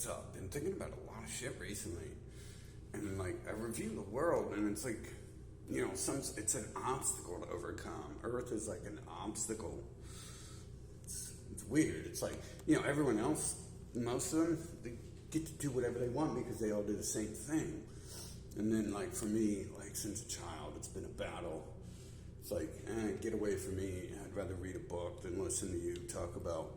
what's up. Been thinking about a lot of shit recently. And like, I review the world, and it's like, it's an obstacle to overcome. Earth is like an obstacle. It's weird. It's like, everyone else, most of them, they get to do whatever they want because they all do the same thing. And then, like, for me, like, since a child, it's been a battle. It's like, get away from me. I'd rather read a book than listen to you talk about,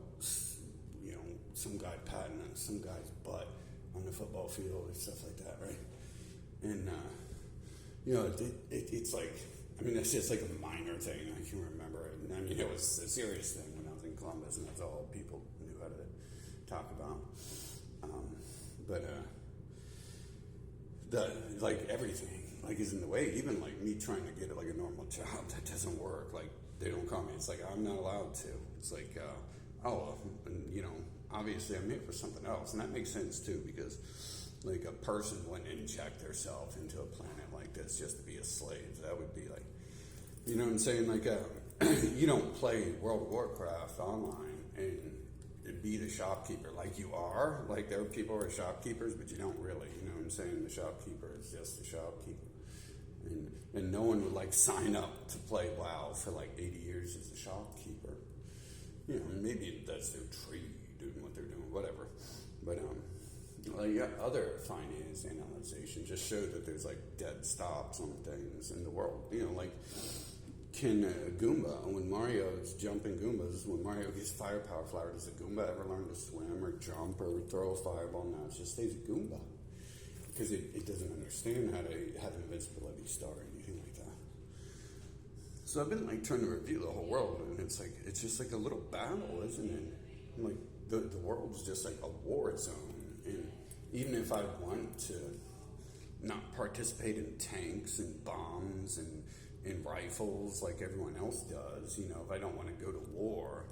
some guy patting on some guy's butt on the football field and stuff like that, right? And, it's like, that's just like a minor thing. I can remember it. It was a serious thing when I was in Columbus, and that's all people knew how to talk about. Everything, like, is in the way. Even, like, me trying to get, like, a normal job, that doesn't work. Like, they don't call me. It's like, I'm not allowed to. It's like, obviously I'm here for something else. And that makes sense, too, because, like, a person wouldn't inject themselves into a planet like this just to be a slave. That would be, like, you know what I'm saying? Like, you don't play World of Warcraft online and be the shopkeeper like you are. Like, there are people who are shopkeepers, but you don't really. You know what I'm saying? The shopkeeper is just the shopkeeper. And no one would, like, sign up to play WoW for, like, 80 years as a shopkeeper. Maybe that's their tree doing what they're doing, whatever. But, other finance analyzation just showed that there's, like, dead stops on things in the world. Can a Goomba, when Mario's jumping Goombas, when Mario gets firepower flower, does a Goomba ever learn to swim or jump or throw a fireball? No, it just stays a Goomba. Because it doesn't understand how to have an invincibility star or anything like that. So I've been, like, trying to review the whole world, and it's just like a little battle, isn't it? Like, the world's just like a war zone. And even if I want to not participate in tanks and bombs and rifles like everyone else does, if I don't want to go to war,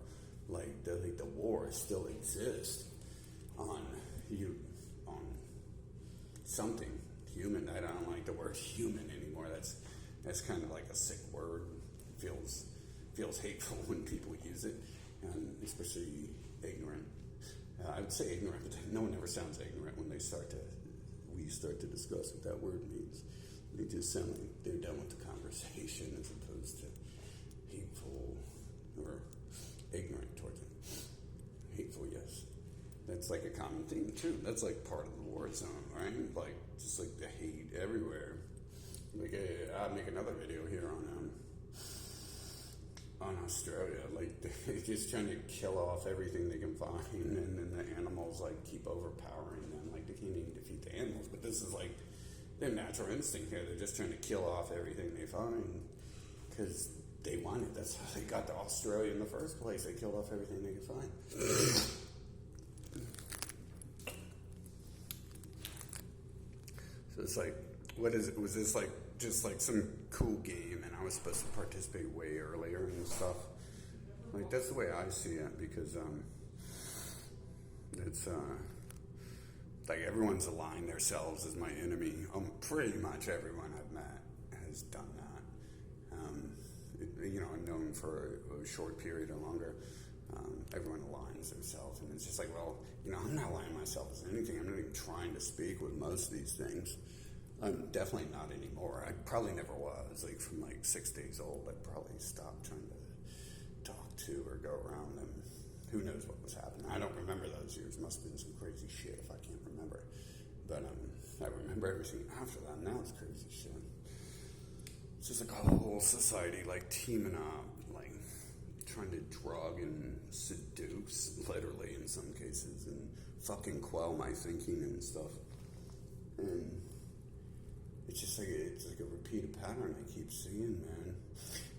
the war still exists on something human. I don't like the word human anymore. That's kind of like a sick word. Feels hateful when people use it, and especially ignorant. I would say ignorant, but no one ever sounds ignorant when we start to discuss what that word means. They just sound like they're done with the conversation as opposed to hateful or ignorant towards it. Hateful, yes. That's like a common theme too. That's like part of the war zone, right? Like, just like the hate everywhere. Like, I'll make another video here on Australia. Like, they're just trying to kill off everything they can find, and then the animals, like, keep overpowering them. Like, they can't even defeat the animals. But this is like their natural instinct here. They're just trying to kill off everything they find because they want it. That's how they got to Australia in the first place. They killed off everything they could find. So it's like, what is it? Was this like just like some cool game and I was supposed to participate way earlier and stuff? Like, that's the way I see it, because it's like everyone's aligned themselves as my enemy. Pretty much everyone I've met has done that. I'm known for a short period or longer. Everyone aligns themselves, and it's just like, well, I'm not aligning myself as anything. I'm not even trying to speak with most of these things. I'm definitely not anymore. I probably never was. Like, from like 6 days old, I probably stopped trying to talk to or go around them. Who knows what was happening? I don't remember those years. Must have been some crazy shit if I can't remember. But I remember everything after that. Now it's crazy shit. It's just like a whole society, like, teaming up, like, trying to drug and seduce, literally, in some cases, and fucking quell my thinking and stuff. And it's just like, it's like a repeated pattern I keep seeing, man.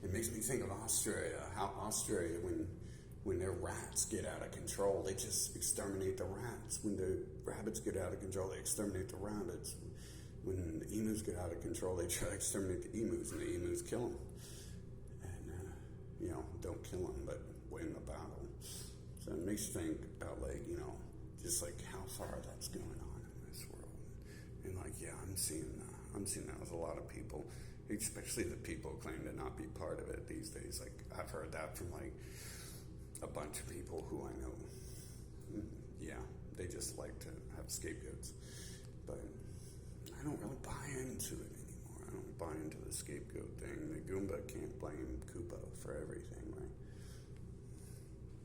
It makes me think of Australia. How Australia, when their rats get out of control, they just exterminate the rats. When the rabbits get out of control, they exterminate the rabbits. When the emus get out of control, they try to exterminate the emus, and the emus kill them. And, don't kill them, but win the battle. So it makes you think about, like, just like how far that's going on in this world. And, like, yeah, I'm seeing that with a lot of people, especially the people who claim to not be part of it these days. Like, I've heard that from, like, a bunch of people who I know. Yeah, they just like to have have scapegoats. But I don't really buy into it anymore. I don't buy into the scapegoat thing. The Goomba can't blame Koopa for everything, right?